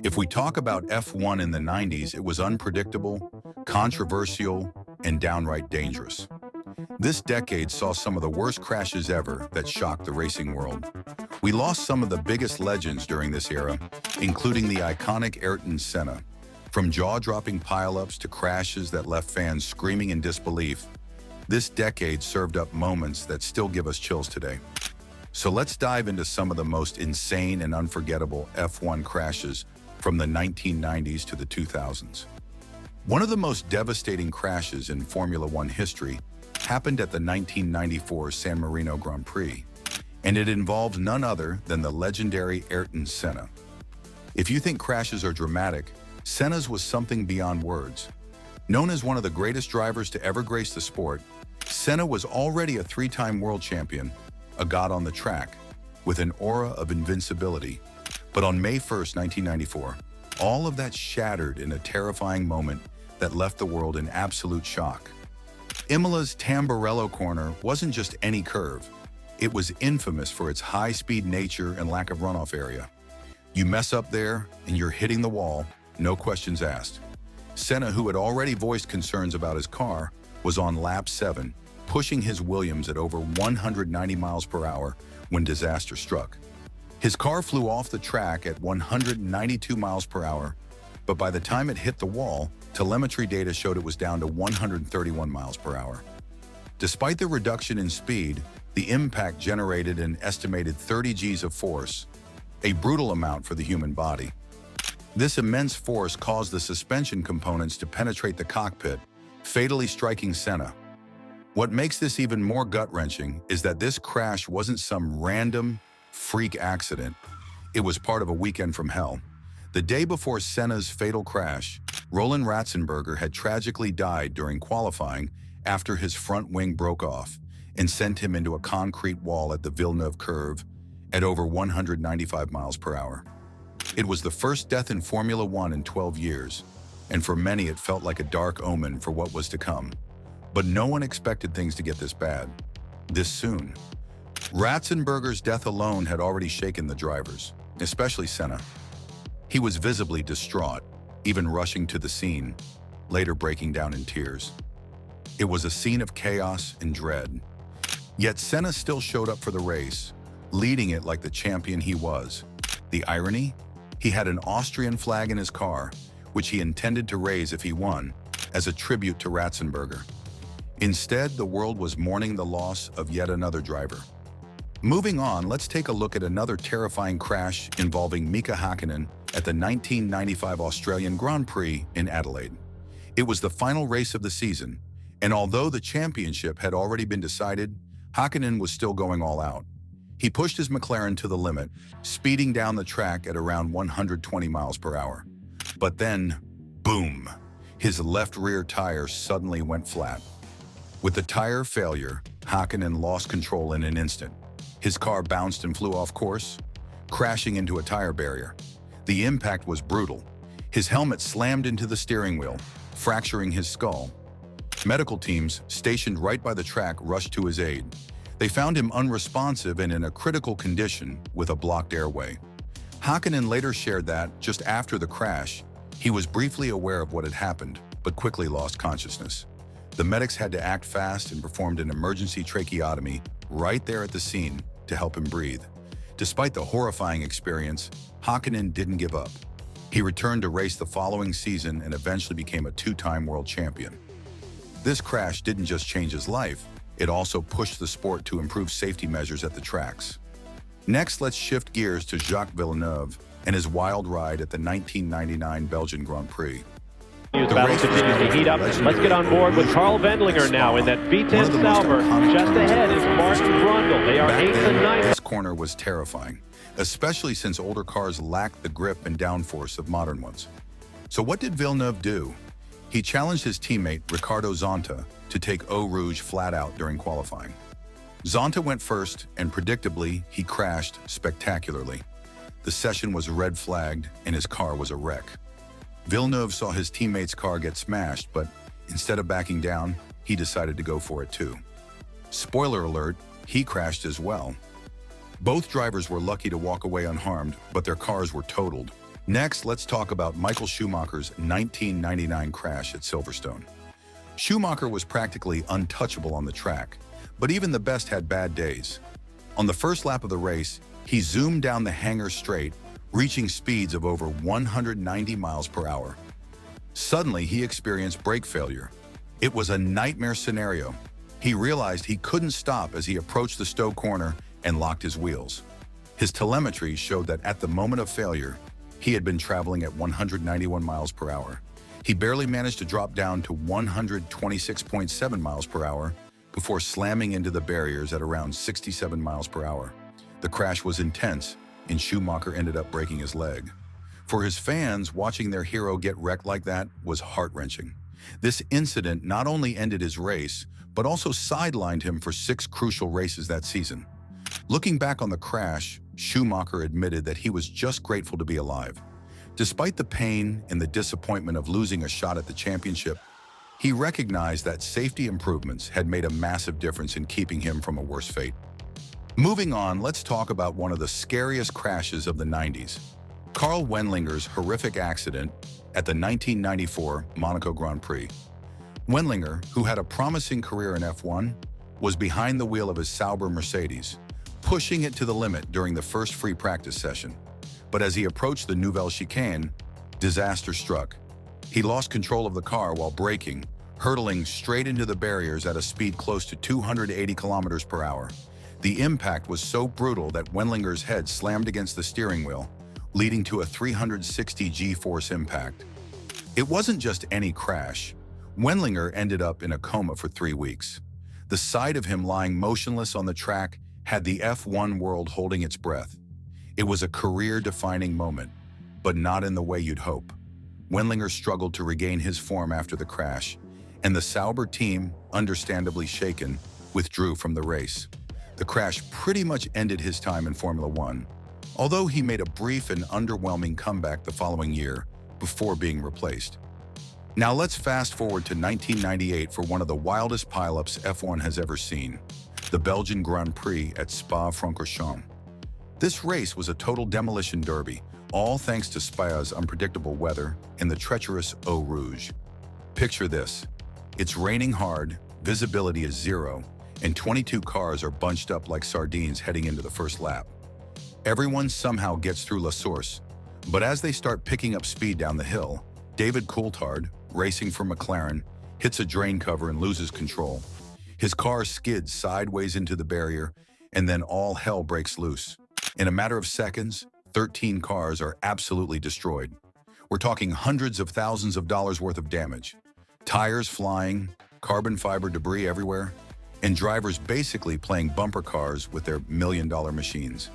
If we talk about F1 in the 90s, it was unpredictable, controversial, and downright dangerous. This decade saw some of the worst crashes ever that shocked the racing world. We lost some of the biggest legends during this era, including the iconic Ayrton Senna. From jaw-dropping pileups to crashes that left fans screaming in disbelief, this decade served up moments that still give us chills today. So let's dive into some of the most insane and unforgettable F1 crashes from the 1990s to the 2000s. One of the most devastating crashes in Formula One history happened at the 1994 San Marino Grand Prix, and it involved none other than the legendary Ayrton Senna. If you think crashes are dramatic, Senna's was something beyond words. Known as one of the greatest drivers to ever grace the sport, Senna was already a three-time world champion, a god on the track, with an aura of invincibility. But on May 1st, 1994, all of that shattered in a terrifying moment that left the world in absolute shock. Imola's Tamburello corner wasn't just any curve. It was infamous for its high-speed nature and lack of runoff area. You mess up there, and you're hitting the wall, no questions asked. Senna, who had already voiced concerns about his car, was on lap 7, pushing his Williams at over 190 miles per hour when disaster struck. His car flew off the track at 192 miles per hour, but by the time it hit the wall, telemetry data showed it was down to 131 miles per hour. Despite the reduction in speed, the impact generated an estimated 30 Gs of force, a brutal amount for the human body. This immense force caused the suspension components to penetrate the cockpit, fatally striking Senna. What makes this even more gut-wrenching is that this crash wasn't some random, freak accident. It was part of a weekend from hell. The day before Senna's fatal crash, Roland Ratzenberger had tragically died during qualifying after his front wing broke off and sent him into a concrete wall at the Villeneuve curve at over 195 miles per hour. It was the first death in Formula One in 12 years, and for many it felt like a dark omen for what was to come. But no one expected things to get this bad, this soon. Ratzenberger's death alone had already shaken the drivers, especially Senna. He was visibly distraught, even rushing to the scene, later breaking down in tears. It was a scene of chaos and dread. Yet Senna still showed up for the race, leading it like the champion he was. The irony? He had an Austrian flag in his car, which he intended to raise if he won, as a tribute to Ratzenberger. Instead, the world was mourning the loss of yet another driver. Moving on, let's take a look at another terrifying crash involving Mika Hakkinen at the 1995 Australian Grand Prix in Adelaide. It was the final race of the season, and although the championship had already been decided, Hakkinen was still going all out. He pushed his McLaren to the limit, speeding down the track at around 120 miles per hour. But then, boom, his left rear tire suddenly went flat. With the tire failure, Hakkinen lost control in an instant. His car bounced and flew off course, crashing into a tire barrier. The impact was brutal. His helmet slammed into the steering wheel, fracturing his skull. Medical teams, stationed right by the track, rushed to his aid. They found him unresponsive and in a critical condition with a blocked airway. Hakkinen later shared that, just after the crash, he was briefly aware of what had happened, but quickly lost consciousness. The medics had to act fast and performed an emergency tracheotomy right there at the scene to help him breathe. Despite the horrifying experience, Hakkinen didn't give up. He returned to race the following season and eventually became a two-time world champion. This crash didn't just change his life, it also pushed the sport to improve safety measures at the tracks. Next, let's shift gears to Jacques Villeneuve and his wild ride at the 1999 Belgian Grand Prix. The battle continues to heat up. Let's get on board with Karl Wendlinger now in that V10 Sauber. Just ahead is Martin Brundle. They are 8th and 9th. This corner was terrifying, especially since older cars lacked the grip and downforce of modern ones. So what did Villeneuve do? He challenged his teammate Ricardo Zonta to take Eau Rouge flat out during qualifying. Zonta went first, and predictably, he crashed spectacularly. The session was red flagged, and his car was a wreck. Villeneuve saw his teammate's car get smashed, but instead of backing down, he decided to go for it too. Spoiler alert, he crashed as well. Both drivers were lucky to walk away unharmed, but their cars were totaled. Next, let's talk about Michael Schumacher's 1999 crash at Silverstone. Schumacher was practically untouchable on the track, but even the best had bad days. On the first lap of the race, he zoomed down the hangar straight, reaching speeds of over 190 miles per hour. Suddenly, he experienced brake failure. It was a nightmare scenario. He realized he couldn't stop as he approached the Stowe corner and locked his wheels. His telemetry showed that at the moment of failure, he had been traveling at 191 miles per hour. He barely managed to drop down to 126.7 miles per hour before slamming into the barriers at around 67 miles per hour. The crash was intense, and Schumacher ended up breaking his leg. For his fans, watching their hero get wrecked like that was heart-wrenching. This incident not only ended his race, but also sidelined him for 6 crucial races that season. Looking back on the crash, Schumacher admitted that he was just grateful to be alive. Despite the pain and the disappointment of losing a shot at the championship, he recognized that safety improvements had made a massive difference in keeping him from a worse fate. Moving on, let's talk about one of the scariest crashes of the 90s. Karl Wendlinger's horrific accident at the 1994 Monaco Grand Prix. Wendlinger, who had a promising career in F1, was behind the wheel of his Sauber Mercedes, pushing it to the limit during the first free practice session. But as he approached the Nouvelle Chicane, disaster struck. He lost control of the car while braking, hurtling straight into the barriers at a speed close to 280 kilometers per hour. The impact was so brutal that Wendlinger's head slammed against the steering wheel, leading to a 360 G-force impact. It wasn't just any crash. Wendlinger ended up in a coma for 3 weeks. The sight of him lying motionless on the track had the F1 world holding its breath. It was a career-defining moment, but not in the way you'd hope. Wendlinger struggled to regain his form after the crash, and the Sauber team, understandably shaken, withdrew from the race. The crash pretty much ended his time in Formula One, although he made a brief and underwhelming comeback the following year before being replaced. Now let's fast forward to 1998 for one of the wildest pileups F1 has ever seen, the Belgian Grand Prix at Spa-Francorchamps. This race was a total demolition derby, all thanks to Spa's unpredictable weather and the treacherous Eau Rouge. Picture this. It's raining hard, visibility is 0, and 22 cars are bunched up like sardines heading into the first lap. Everyone somehow gets through La Source, but as they start picking up speed down the hill, David Coulthard, racing for McLaren, hits a drain cover and loses control. His car skids sideways into the barrier, and then all hell breaks loose. In a matter of seconds, 13 cars are absolutely destroyed. We're talking hundreds of thousands of dollars worth of damage. Tires flying, carbon fiber debris everywhere, and drivers basically playing bumper cars with their million-dollar machines.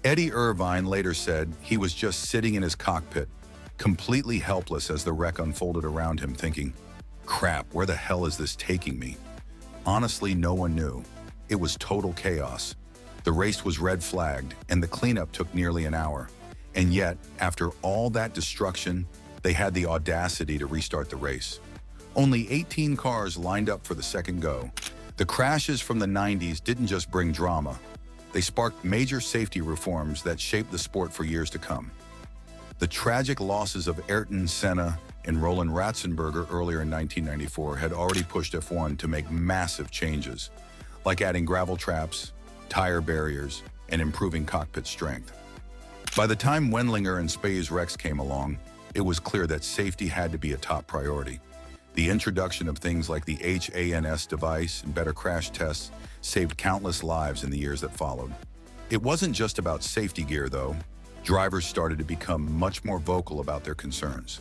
Eddie Irvine later said he was just sitting in his cockpit, completely helpless as the wreck unfolded around him, thinking, "Crap, where the hell is this taking me?" Honestly, no one knew. It was total chaos. The race was red flagged, and the cleanup took nearly an hour. And yet, after all that destruction, they had the audacity to restart the race. Only 18 cars lined up for the second go. The crashes from the 90s didn't just bring drama. They sparked major safety reforms that shaped the sport for years to come. The tragic losses of Ayrton Senna and Roland Ratzenberger earlier in 1994 had already pushed F1 to make massive changes, like adding gravel traps, tire barriers, and improving cockpit strength. By the time Wendlinger and Spa's wrecks came along, it was clear that safety had to be a top priority. The introduction of things like the HANS device and better crash tests saved countless lives in the years that followed. It wasn't just about safety gear, though. Drivers started to become much more vocal about their concerns.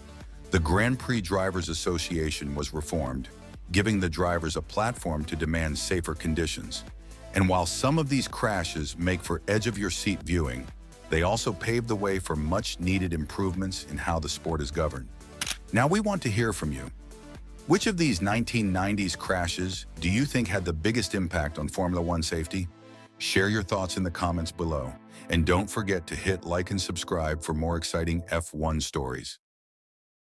The Grand Prix Drivers Association was reformed, giving the drivers a platform to demand safer conditions. And while some of these crashes make for edge-of-your-seat viewing, they also paved the way for much-needed improvements in how the sport is governed. Now we want to hear from you. Which of these 1990s crashes do you think had the biggest impact on Formula One safety? Share your thoughts in the comments below. And don't forget to hit like and subscribe for more exciting F1 stories.